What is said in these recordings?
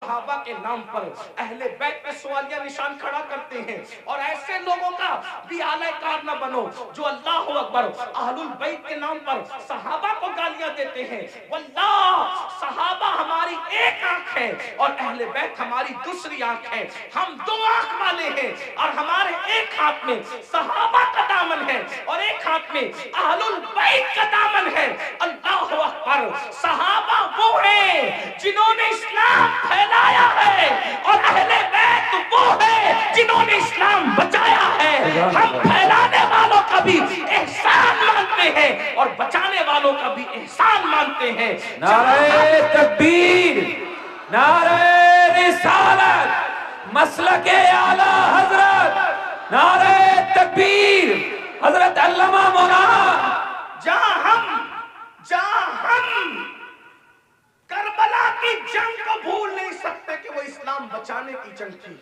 صحابہ کے نام پر اہل بیت پہ سوالیہ نشان کھڑا کرتے ہیں، اور ایسے لوگوں کا بھی اعلی کار نہ بنو جو اللہ اکبر اہل البیت کے نام پر صحابہ کو گالیاں دیتے ہیں۔ واللہ صحابہ ہماری ایک آنکھ ہے اور اہل بیت ہماری دوسری آنکھ ہے، ہم دو آنکھ والے ہیں، اور ہمارے ایک ہاتھ میں صحابہ کا دامن ہے اور ایک ہاتھ میں اہل البیت کا دامن ہے۔ اللہ اکبر، صحابہ وہ ہیں جنہوں نے اسلام پھیلایا ہے، اور اہل بیت وہ ہیں جنہوں نے اسلام بچایا ہے۔ ہم پھیلانے والوں کا بھی احسان مانتے ہیں اور بچانے والوں کا بھی احسان مانتے ہیں۔ نعرہ تکبیر، نعرہ رسالت، مسلک اعلی حضرت، نعرہ تکبیر، حضرت علامہ مولانا۔ جہاں ہم کربلا کی جنگ کو بھول نہیں سکتے کہ وہ اسلام بچانے کی جنگ تھی،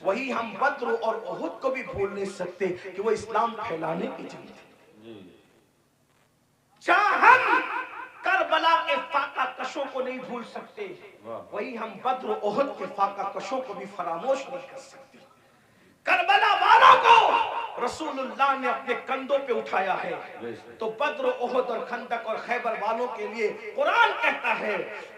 وہی ہم بدر اور احد کو بھی بھول نہیں سکتے کہ وہ اسلام پھیلانے کی جنگ تھی۔ جہاں ہم کربلا کے فاقہ کشوں کو نہیں بھول سکتے، وہی ہم بدر و احد کے فاقہ کشوں کو بھی فراموش نہیں کر سکتے۔ کربلا والوں کو رسول اللہ نے اپنے کندھوں پہ اٹھایا ہے، تو بدر و احد اور خندق اور خیبر والوں کے لیے قرآن کہتا ہے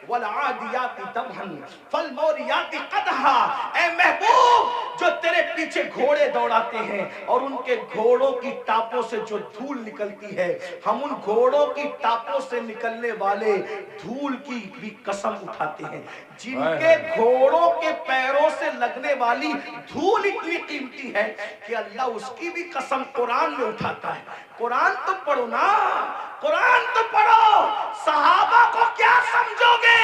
وَالْعَادِيَاتِ دَبْحًا فَالْمُورِيَاتِ قَدْحًا۔ اے محبوب، جو تیرے پیچھے گھوڑے دوڑاتے ہیں اور ان کے گھوڑوں کی ٹاپوں سے جو دھول نکلتی ہے، ہم ان گھوڑوں کی ٹاپوں سے نکلنے والے دھول کی بھی قسم اٹھاتے ہیں۔ جن کے گھوڑوں کے پیروں سے لگنے والی دھول اتنی قیمتی ہے کہ اللہ اس کی بھی قسم قرآن میں اٹھاتا ہے۔ قرآن تو پڑھو نا، قرآن تو پڑھو۔ صحابہ کو کیا سمجھو گے؟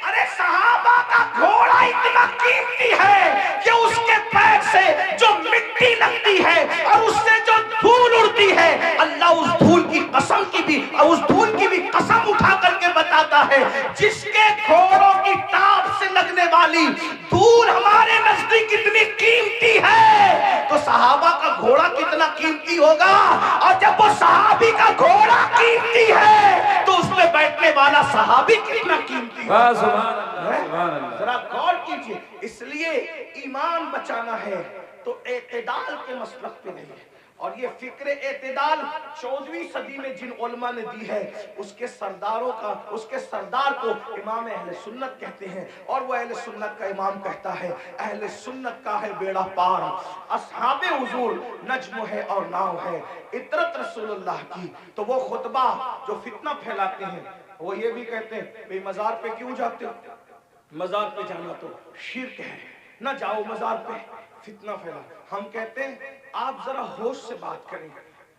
ارے صحابہ کا گھوڑا اتنا قیمتی ہے کہ اس کے پیر سے جو مٹی لگتی ہے اور اس سے جو دھول اڑتی ہے، اللہ اس دھول کی قسم کی بھی، اس دھول کی بھی قسم اٹھا کر کے بتاتا ہے، جس کے گھوڑوں کی ٹاپ سے لگنے والی دھول ہمارے نزدیک اتنی قیمتی ہے تو صحابہ کا گھوڑا کتنا قیمتی ہوگا، اور جب وہ صحابی کا گھوڑا قیمتی ہے تو اس میں بیٹھنے والا صحابی کتنا قیمتی ہے۔ ذرا غور کیجئے۔ اس لیے ایمان بچانا ہے تو اعتدال کے مسلک پہ نہیں ہے، اور یہ فکر اعتدال 14ویں صدی میں جن علماء نے دی ہے، اس کے سردار کو امام اہل سنت کہتے ہیں، اور وہ اہل سنت کا امام کہتا ہے اہل سنت کا ہے بیڑا پار، اصحاب حضور نجم ہے اور ناؤ ہے، اطرت رسول اللہ کی۔ تو وہ خطبہ جو فتنہ پھیلاتے ہیں وہ یہ بھی کہتے ہیں بھئی مزار پہ کیوں جاتے ہو؟ مزار پہ جانا تو شرک ہے، نہ جاؤ مزار پہ، فتنہ پھیلا۔ ہم کہتے ہیں آپ ذرا ہوش سے بات کریں،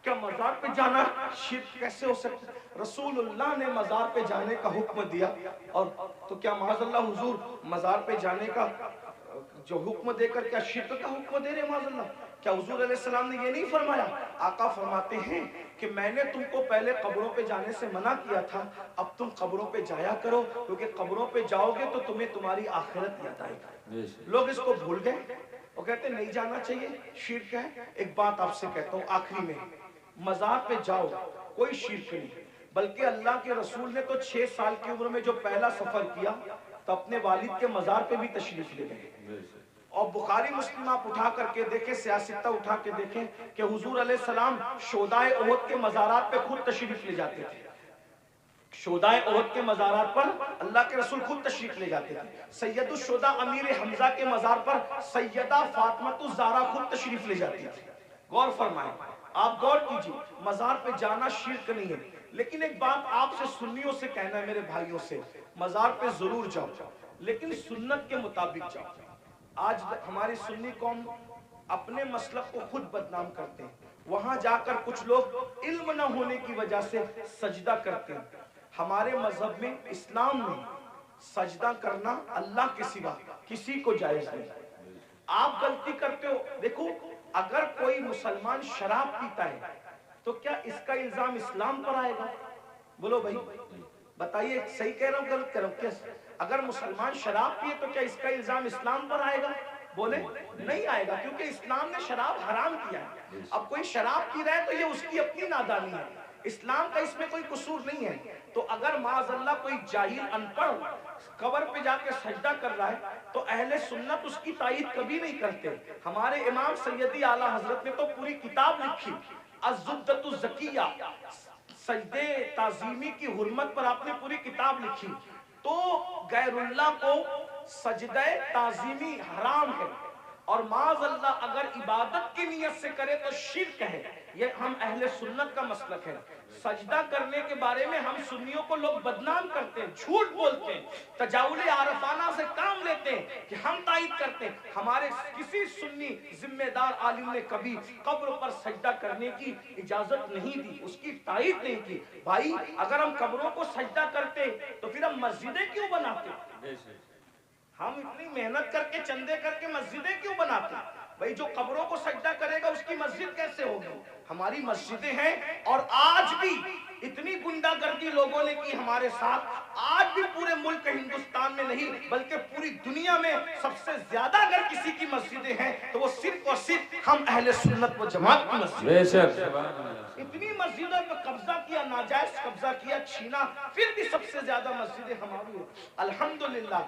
کیا مزار پہ جانا شرک کیسے ہو سکتا ہے؟ رسول اللہ نے مزار پہ جانے کا حکم دیا، اور تو کیا معاذ اللہ حضور مزار پہ جانے کا جو حکم دے کر کیا شرک کا حکم دے رہے معاذ اللہ؟ کیا حضور علیہ السلام نے یہ نہیں فرمایا؟ آقا فرماتے ہیں کہ میں نے تم کو پہلے قبروں پہ جانے سے منع کیا تھا، اب تم قبروں پہ جایا کرو، کیونکہ قبروں پہ جاؤ گے تو تمہیں تمہاری آخرت یاد آئے گی۔ لوگ اس کو بھول گئے، وہ کہتے ہیں نہیں جانا چاہیے، شرک ہے۔ ایک بات آپ سے کہتا ہوں آخری میں، مزار پہ جاؤ کوئی شرک نہیں، بلکہ اللہ کے رسول نے تو 6 سال کی عمر میں جو پہلا سفر کیا تو اپنے والد کے مزار پہ بھی تشریف لے گئے، اور بخاری مسلم آپ اٹھا کر کے دیکھیں، سیاستہ اٹھا کے دیکھیں کہ حضور علیہ السلام شہدائے احد کے مزارات پہ خود تشریف لے جاتے تھے۔ شہدائے احد کے مزارات پر اللہ کے رسول خود تشریف لے جاتے تھے۔ سید الشہداء امیر حمزہ کے مزار پر سیدہ فاطمہ الزہرا خود تشریف لے جاتی تھی۔ غور فرمائیں، آپ غور کیجئے، مزار پہ جانا شرک نہیں ہے، لیکن ایک بات آپ سے سنیوں سے کہنا ہے، میرے بھائیوں سے، مزار پہ ضرور جاؤ لیکن سنت کے مطابق جاؤ۔ آج ہماری سنی قوم اپنے مسلک کو خود بدنام کرتے ہیں، وہاں جا کر کچھ لوگ علم نہ ہونے کی وجہ سے سجدہ کرتے ہیں۔ ہمارے مذہب میں، اسلام میں، سجدہ کرنا اللہ کے سوا کسی کو جائز نہیں۔ آپ غلطی کرتے ہو، دیکھو اگر کوئی مسلمان شراب پیتا ہے تو کیا اس کا الزام اسلام پر آئے گا؟ بولو بھائی بتائیے، صحیح کہہ رہا ہوں غلط کہہ رہا ہوں؟ اگر مسلمان شراب پیے تو کیا اس کا الزام اسلام پر آئے گا؟ بولے نہیں آئے گا، کیونکہ اسلام نے شراب حرام کیا ہے۔ اب کوئی شراب پی رہا ہے تو یہ اس کی اپنی نادانی ہے، اسلام کا اس میں کوئی قصور نہیں ہے۔ تو اگر معاذ اللہ کوئی جاہل ان پڑھ قبر پہ جا کے سجدہ کر رہا ہے تو اہل سنت اس کی تائید کبھی نہیں کرتے. ہمارے امام سیدی اعلیٰ حضرت نے تو پوری کتاب لکھی الزبدۃ الزکیہ، سجدے تعظیمی کی حرمت پر آپ نے پوری کتاب لکھی. تو غیر اللہ کو سجدہ تعظیمی حرام ہے، اور معاذ اللہ اگر عبادت کی نیت سے کرے تو شرک ہے. یہ ہم اہل سنت کا مسلک ہے. سجدہ کرنے کے بارے میں ہم سنیوں کو لوگ بدنام کرتے ہیں، جھوٹ بولتے ہیں، تجاوز عارفانہ سے کام لیتے ہیں کہ ہم تائید کرتے ہیں. ہمارے کسی سنی ذمہ دار عالم نے کبھی قبر پر سجدہ کرنے کی اجازت نہیں دی، اس کی تائید نہیں کی. بھائی اگر ہم قبروں کو سجدہ کرتے تو پھر ہم مسجدیں کیوں بناتے؟ ہم اتنی محنت کر کے چندے کر کے مسجدیں کیوں بناتے؟ بھائی جو قبروں کو سجدہ کرے گا اس کی مسجد کیسے ہوگی؟ ہماری مسجدیں ہیں. اور آج بھی اتنی گنڈا گردی لوگوں نے کی ہمارے ساتھ، آج بھی پورے ملک ہندوستان میں نہیں بلکہ پوری دنیا میں سب سے زیادہ اگر کسی کی مسجدیں ہیں تو وہ صرف اور صرف ہم اہل سنت و جماعت کی مسجد. بے شک اتنی مسجدوں پہ قبضہ کیا، ناجائز قبضہ کیا، چھینا، پھر بھی سب سے زیادہ مسجدیں ہماری ہیں. الحمدللہ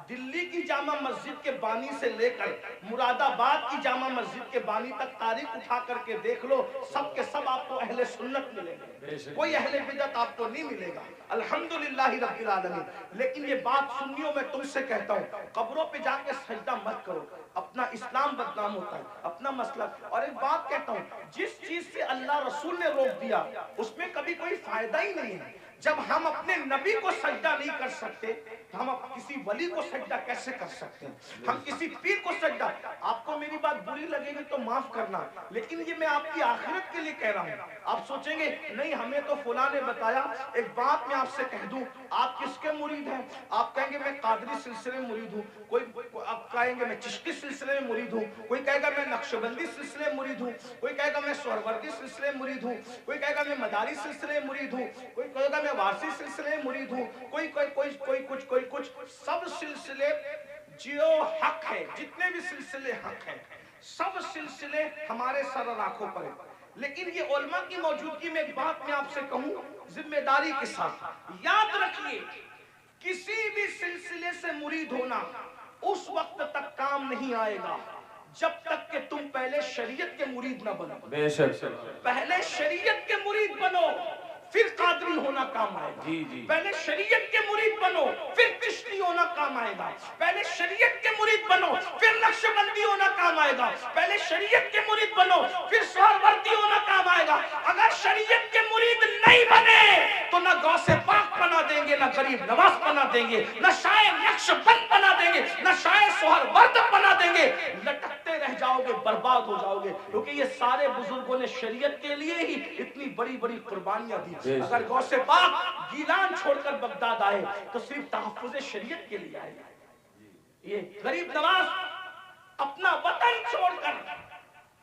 دلی کی جامع مسجد کے بانی سے لے کر مراد آباد کی جامع مسجد کے بانی تک تاریخ اٹھا کر کے دیکھ لو، سب کے سب آپ کو اہل سنت ملیں گے، کوئی اہل بدعت آپ کو نہیں ملے گا. الحمدللہ رب العالمین. لیکن یہ بات سنیوں میں تم سے کہتا ہوں، قبروں پہ جا کے سجدہ مت کرو، اپنا اسلام بدنام ہوتا ہے، اپنا مسلک. اور ایک بات کہتا ہوں، جس چیز سے اللہ رسول نے روک دیا اس میں کبھی کوئی فائدہ ہی نہیں ہے. جب ہم اپنے نبی کو سجدہ نہیں کر سکتے تو ہم کسی ولی کو سجدہ کیسے کر سکتے ہیں؟ ہم کسی پیر کو سجدہ. آپ کو میری بات بری لگے گی تو معاف کرنا، لیکن یہ میں آپ کی آخرت کے لیے کہہ رہا ہوں. آپ سوچیں گے نہیں ہمیں تو فلاں نے بتایا. ایک بات میں آپ سے کہہ دوں، آپ کس کے مرید ہیں؟ آپ کہیں گے میں قادری سلسلے میں مرید ہوں، کوئی آپ کہیں گے میں چشتی سلسلے میں مرید ہوں، کوئی کہے گا میں نقشبندی سلسلے میں مرید ہوں، کوئی کہے گا میں سہروردی سلسلے میں مرید ہوں، کوئی کہے گا میں مداری سلسلے میں مرید ہوں، کوئی کہے گا میں وارسی سلسلے میں مرید ہوں، کوئی کچھ. سب سلسلے جو حق ہے، جتنے بھی سلسلے حق ہیں، سب سلسلے ہمارے سر اور آنکھوں پر ہیں. لیکن یہ علماء کی موجودگی میں ایک بات میں آپ سے کہوں ذمہ داری کے ساتھ، یاد رکھیے کسی بھی سلسلے سے مرید ہونا اس وقت تک کام نہیں آئے گا جب تک کہ تم پہلے شریعت کے مرید نہ بنو. بے شک پہلے شریعت کے مرید بنو پھر قادری ہونا کام آئے گا. پہلے شریعت کے مرید بنو پھر چشتی ہونا کام آئے گا. پہلے شریعت کے مرید بنو پھر نقشبندی ہونا کام آئے گا. پہلے شریعت کے مرید بنو پھر سہروردی ہونا کام آئے گا. اگر شریعت کے مرید نہیں بنے تو نہ غوث پاک بنا دیں گے، نہ غریب نواز بنا دیں گے، نہ شاعر نقشبند بنا دیں گے، نہ شاعر سہرورد بنا دیں گے. لٹکتے رہ جاؤ گے، برباد ہو جاؤ گے. کیونکہ یہ سارے بزرگوں نے شریعت کے لیے ہی اتنی بڑی بڑی قربانیاں دی. اگر غوث پاک گیلان چھوڑ کر بغداد آئے تو صرف تحفظ شریعت کے لیے آئے. یہ غریب نواز اپنا وطن چھوڑ کر،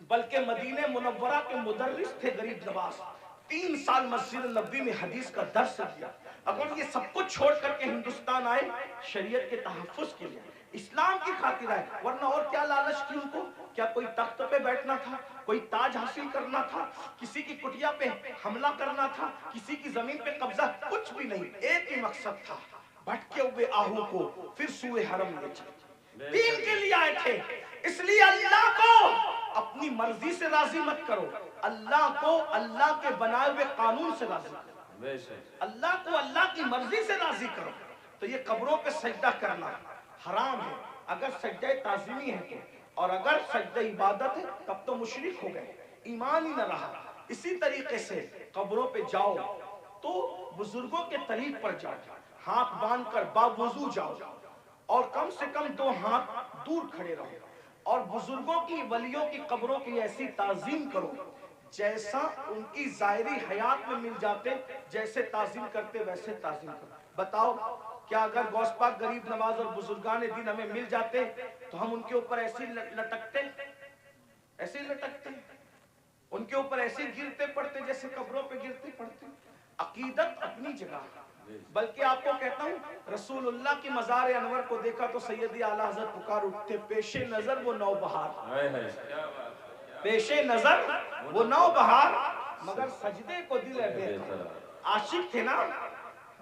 بلکہ مدینہ منورہ کے مدرس تھے غریب نواز، 3 سال مسجد نبوی میں حدیث کا درس دیا. اگر یہ سب کچھ چھوڑ کر کے ہندوستان آئے شریعت کے تحفظ کے لیے، اسلام کی خاطر آئے، ورنہ اور کیا لالچ کی ان کو؟ کیا کوئی تخت پہ بیٹھنا تھا، کوئی تاج حاصل کرنا تھا، کسی کی کٹیا پہ حملہ کرنا تھا، کسی کی زمین پہ قبضہ؟ کچھ بھی نہیں. ایک ہی مقصد تھا، بھٹکے ہوئے آہو کو پھر سوئے حرم لے چلے. دین کے لیے آئے تھے. اس لیے اللہ کو اپنی مرضی سے راضی مت کرو، اللہ کو اللہ کے بنائے ہوئے قانون سے راضی کرو. اللہ کو اللہ کی مرضی سے راضی کرو. تو یہ قبروں پہ سجدہ کرنا حرام ہے اگر سجدہ تعظیمی ہے تو، اور اگر سجدہ عبادت ہے تب تو مشرک ہو گئے، ایمان ہی نہ رہا. اسی طریقے سے قبروں پہ جاؤ تو بزرگوں کے طریق پر جاؤ، ہاتھ باندھ کر باوضو جاؤ، اور کم سے کم 2 ہاتھ دور کھڑے رہو، اور بزرگوں کی ولیوں کی قبروں کی ایسی تعظیم کرو جیسا ان کی ظاہری حیات میں مل جاتے، جیسے تعظیم کرتے ویسے تعظیم کرو. بتاؤ کیا اگر غوث پاک غریب نواز اور بزرگان دین ہمیں مل جاتے تو ہم ان کے اوپر ایسے لٹکتے، ایسے لٹکتے، ان کے اوپر ایسے گرتے پڑتے جیسے قبروں پہ گرتے پڑتے؟ عقیدت اپنی جگہ. بلکہ آپ کو کہتا ہوں رسول اللہ کی مزار انور کو دیکھا تو سیدی اعلیٰ حضرت پکار اٹھتے، پیش نظر وہ نوبہار، پیش نظر وہ نوبہار، مگر سجدے کو دل ہے بے قرار. عاشق تھے نا،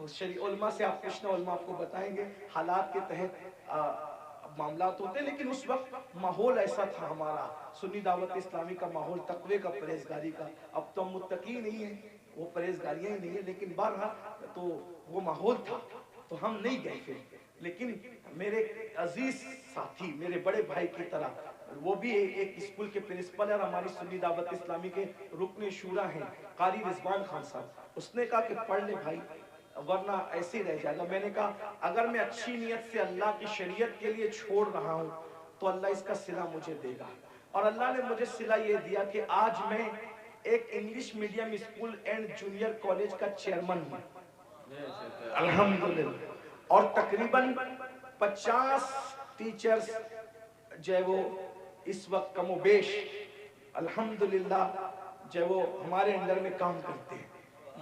علماء سے آپ پوچھنا، علماء آپ کو بتائیں گے حالات کے تحت معاملات ہوتے ہیں، لیکن اس وقت ماحول ایسا تھا ہمارا سنی دعوت اسلامی کا ماحول تقوی کا، پرہیزگاری کا. اب تو ہم متقی نہیں ہیں، وہ پرہیزگاریاں ہی نہیں ہیں، لیکن بہرحال تو وہ ماحول تھا تو ہم نہیں گئے پھر. لیکن میرے عزیز ساتھی، میرے بڑے بھائی کی طرح، وہ بھی ایک اسکول کے پرنسپل ہے اور ہماری سنی دعوت اسلامی کے رکن شورا ہیں قاری رضوان خان صاحب. اس نے کہا کہ پڑھ لے بھائی ورنہ ایسے ہی رہ جائے گا. میں نے کہا اگر میں اچھی نیت سے اللہ کی شریعت کے لیے چھوڑ رہا ہوں تو اللہ اس کا صلہ مجھے دے گا. اور اللہ نے مجھے صلہ یہ دیا کہ آج میں ایک English medium school and junior college کا چیئرمن ہوں الحمدللہ. اور تقریباً 50 ٹیچرز جو ہے وہ اس وقت کم و بیش الحمدللہ جو ہے وہ ہمارے انڈر میں کام کرتے ہیں.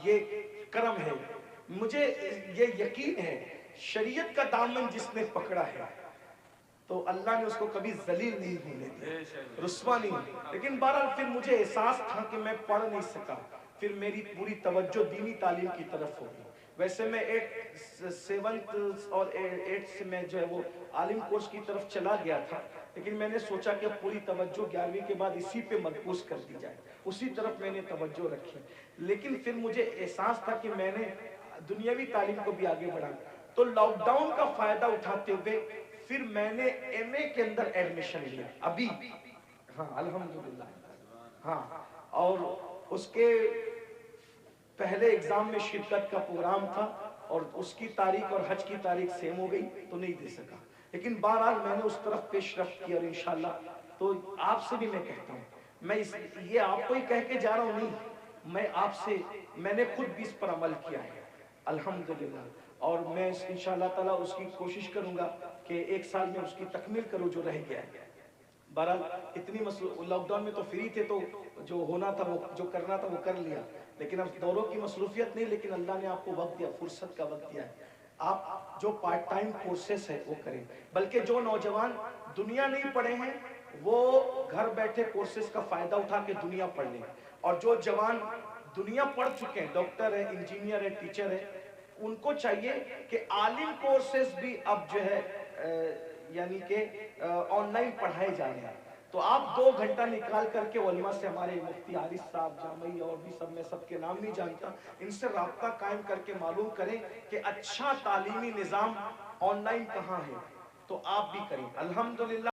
یہ کرم ہے. مجھے یہ یقین ہے شریعت کا دامن جس نے پکڑا ہے تو اللہ نے اس کو کبھی ذلیل نہیں ہونے دیا، رسوا نہیں. لیکن بہرحال پھر مجھے احساس تھا کہ میں پڑھ نہیں سکا، پھر میری پوری توجہ دینی تعلیم کی طرف ہوگی. ویسے میں 7th اور 8th سے میں جو ہے وہ عالم کورس کی طرف چلا گیا تھا، لیکن میں نے سوچا کہ پوری توجہ 11ویں کے بعد اسی پہ مرکوز کر دی جائے، اسی طرف میں نے توجہ رکھی. لیکن پھر مجھے احساس تھا کہ میں نے دنیاوی تعلیم کو بھی آگے بڑھا. تو لاک ڈاؤن کا فائدہ اٹھاتے ہوئے پھر میں نے ایم اے کے اندر ایڈمیشن لیا ابھی. ہاں الحمدللہ. ہاں اور اس کے پہلے ایگزام میں شرکت کا پروگرام تھا اور اس کی تاریخ اور حج کی تاریخ سیم ہو گئی تو نہیں دے سکا. لیکن بہرحال میں نے اس طرف پیش رفت کی اور انشاءاللہ تو آپ سے بھی میں کہتا ہوں، میں یہ آپ کو ہی کہہ کے جا رہا ہوں نہیں، میں آپ سے میں نے خود بھی اس پر عمل کیا ہے الحمدللہ. اور میں انشاءاللہ تعالیٰ اس کی کوشش کروں گا کہ 1 سال میں اس کی تکمیل کروں جو رہ گیا ہے. بہرحال اتنی لاک ڈاؤن میں تو فری تھے تو جو ہونا تھا وہ جو کرنا تھا وہ کر لیا. لیکن اب دوروں کی مصروفیت نہیں، لیکن اللہ نے آپ کو وقت دیا، فرصت کا وقت دیا ہے. آپ جو پارٹ ٹائم کورسز ہے وہ کریں، بلکہ جو نوجوان دنیا نہیں پڑھے ہیں وہ گھر بیٹھے کورسز کا فائدہ اٹھا کے دنیا پڑھ لیں. اور جو جوان دنیا پڑھ چکے ہیں، ڈاکٹر ہے، انجینئر ہے، ٹیچر ہے، ان کو چاہیے کہ عالم کورسز بھی اب جو ہے یعنی کہ آن لائن پڑھائے جا رہے ہیں. تو آپ 2 گھنٹہ نکال کر کے علماء سے، ہمارے مفتی حارث صاحب جامعی اور بھی سب، میں سب کے نام نہیں جانتا، ان سے رابطہ قائم کر کے معلوم کریں کہ اچھا تعلیمی نظام آن لائن کہاں ہے تو آپ بھی کریں الحمدللہ.